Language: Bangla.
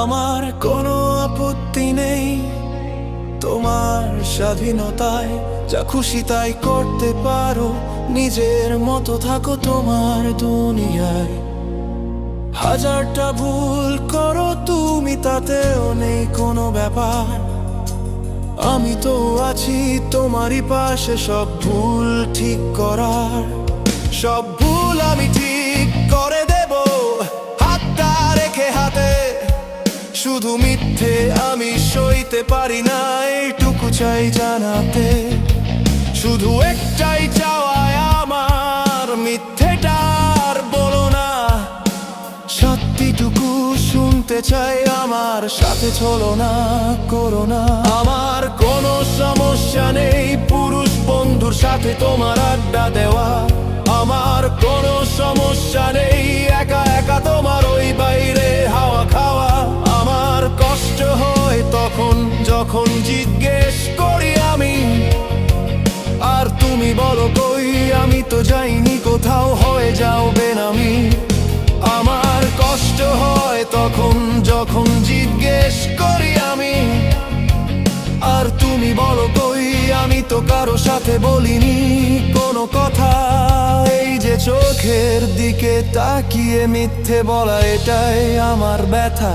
আমার কোনো আপত্তি নেই তোমার স্বাধীনতায়, যা খুশি তাই করতে পারো, নিজের মতো থাকো তোমার দুনিয়ায়। হাজারটা ভুল করো তুমি, তাতেও নেই কোনো ব্যাপার, আমি তো আছি তোমারই পাশে সব ভুল ঠিক করার। সব ভুল আমি ঠিক করে দেব হাতটা রেখে হাতে, শুধু মিথ্যে আমি সইতে পারি না, এইটুকু চাই জানাতে। শুধু একটাই চাওয়ায় আমার, মিথ্যেটার বলো না, সত্যিটুকু শুনতে চাই, আমার সাথে চলো না, করো না। আমার কোনো সমস্যা নেই পুরুষ বন্ধুর সাথে তোমার আড্ডা দেওয়া, আমার কোনো সমস্যা নেই একা একা তোমার ওই বাইরে হাওয়া খাওয়া। আমার কষ্ট হয় তখন যখন জিজ্ঞেস করি আমি, আর তুমি বলো কই, আমি তো যাইনি কোথাও, হয়ে যাও বেনামি। আমার কষ্ট হয় তখন যখন জিজ্ঞেস করি আমি, আর তুমি বলো কই, আমি তো কারো সাথে বলিনি কোনো কথা। এই যে চোখের দিকে তাকিয়ে মিথ্যে বলা, এটাই আমার ব্যথা।